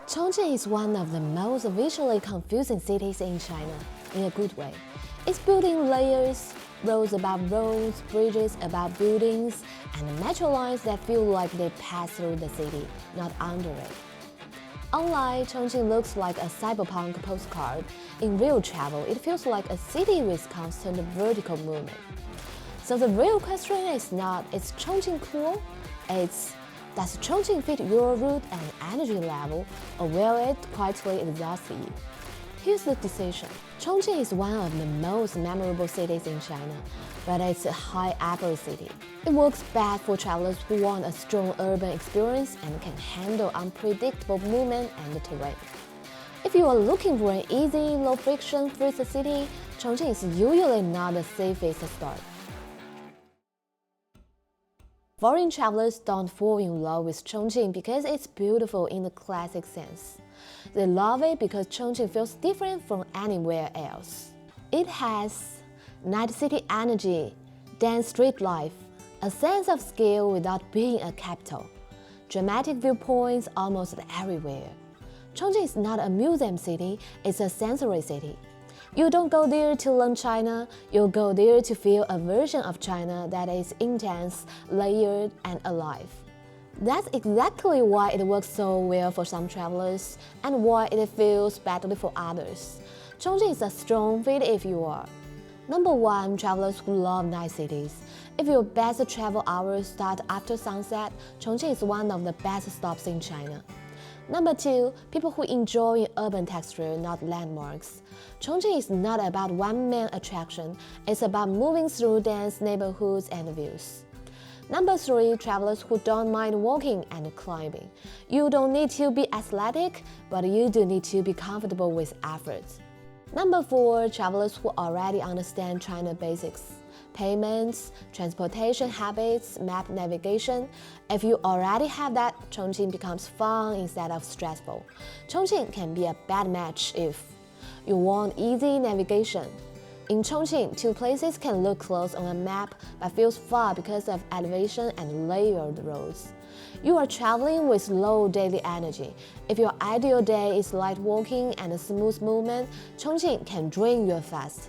Chongqing is one of the most visually confusing cities in China, in a good way. It's built in layers, roads above roads, bridges above buildings, and metro lines that feel like they pass through the city, not under it. Online, Chongqing looks like a cyberpunk postcard. In real travel, it feels like a city with constant vertical movement. So the real question is not, is Chongqing cool? It's, does Chongqing fit your route and energy level, or will it quietly exhaust you? Here's the decision. Chongqing is one of the most memorable cities in China, but it's a high-effort city. It works best for travelers who want a strong urban experience and can handle unpredictable movement and terrain. If you are looking for an easy, low-friction first city, Chongqing is usually not the safest start. Foreign travelers don't fall in love with Chongqing because it's beautiful in the classic sense. They love it because Chongqing feels different from anywhere else. It has night city energy, dense street life, a sense of scale without being a capital, dramatic viewpoints almost everywhere. Chongqing is not a museum city, it's a sensory city. You don't go there to learn China, you go there to feel a version of China that is intense, layered, and alive. That's exactly why it works so well for some travelers and why it feels badly for others. Chongqing is a strong fit if you are. Number 1, travelers who love night cities. If your best travel hours start after sunset, Chongqing is one of the best stops in China. Number 2, people who enjoy urban texture, not landmarks. Chongqing is not about one-man attraction, it's about moving through dense neighborhoods and views. Number 3, travelers who don't mind walking and climbing. You don't need to be athletic, but you do need to be comfortable with effort. Number 4, travelers who already understand China basics. Payments, transportation habits, map navigation. If you already have that, Chongqing becomes fun instead of stressful. Chongqing can be a bad match if you want easy navigation. In Chongqing, 2 places can look close on a map but feels far because of elevation and layered roads. You are traveling with low daily energy. If your ideal day is light walking and smooth movement, Chongqing can drain you fast.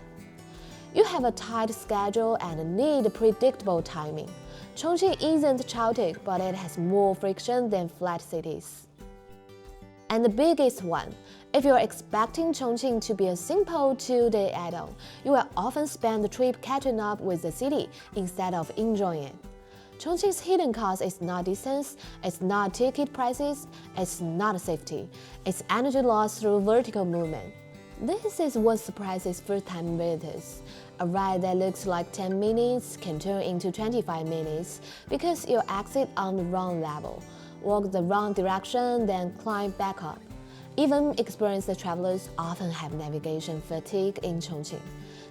You have a tight schedule and need predictable timing. Chongqing isn't chaotic, but it has more friction than flat cities. And the biggest one, if you're expecting Chongqing to be a simple 2-day add-on, you will often spend the trip catching up with the city instead of enjoying it. Chongqing's hidden cost is not distance, it's not ticket prices, it's not safety, it's energy loss through vertical movement. This is what surprises first-time visitors. A ride that looks like 10 minutes can turn into 25 minutes because you exit on the wrong level, walk the wrong direction, then climb back up. Even experienced travelers often have navigation fatigue in Chongqing.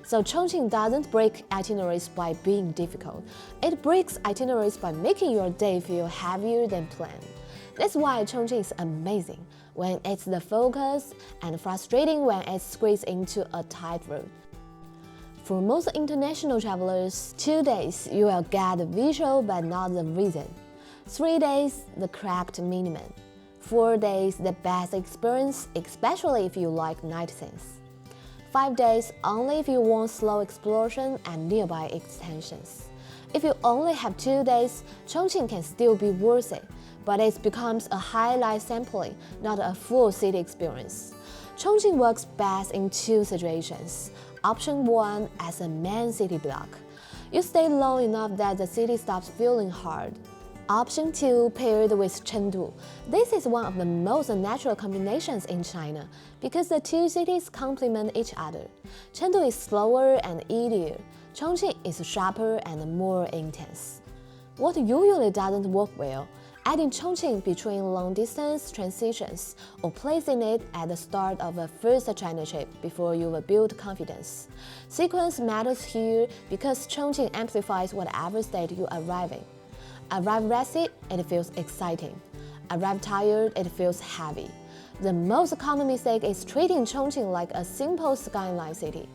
So Chongqing doesn't break itineraries by being difficult. It breaks itineraries by making your day feel heavier than planned. That's why Chongqing is amazing when it's the focus and frustrating when it's squeezed into a tight route. For most international travelers, 2 days you will get the visual but not the reason. 3 days, the correct minimum. 4 days, the best experience, especially if you like night scenes. 5 days, only if you want slow exploration and nearby extensions. If you only have 2 days, Chongqing can still be worth it, but it becomes a highlight sampling, not a full city experience. Chongqing works best in 2 situations. Option 1, as a main city block. You stay long enough that the city stops feeling hard. Option 2, paired with Chengdu. This is one of the most natural combinations in China because the 2 cities complement each other. Chengdu is slower and easier. Chongqing is sharper and more intense. What usually doesn't work well, adding Chongqing between long-distance transitions or placing it at the start of a first China trip before you will build confidence. Sequence matters here because Chongqing amplifies whatever state you arrive in. Arrive rested, it feels exciting. Arrive tired, it feels heavy. The most common mistake is treating Chongqing like a simple skyline city.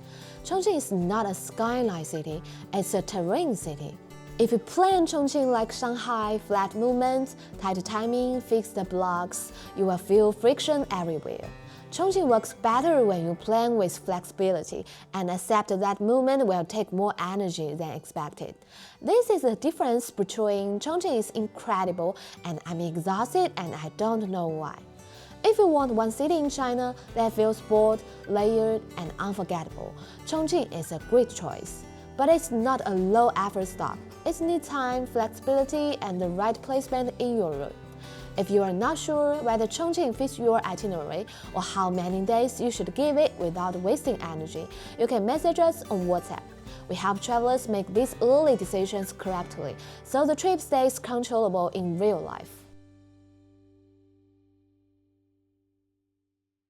Chongqing is not a skyline city, it's a terrain city. If you plan Chongqing like Shanghai, flat movements, tight timing, fixed blocks, you will feel friction everywhere. Chongqing works better when you plan with flexibility and accept that movement will take more energy than expected. This is the difference between Chongqing is incredible and I'm exhausted and I don't know why. If you want one city in China that feels bold, layered, and unforgettable, Chongqing is a great choice. But it's not a low-effort stop. It needs time, flexibility, and the right placement in your route. If you are not sure whether Chongqing fits your itinerary or how many days you should give it without wasting energy, you can message us on WhatsApp. We help travelers make these early decisions correctly, so the trip stays controllable in real life.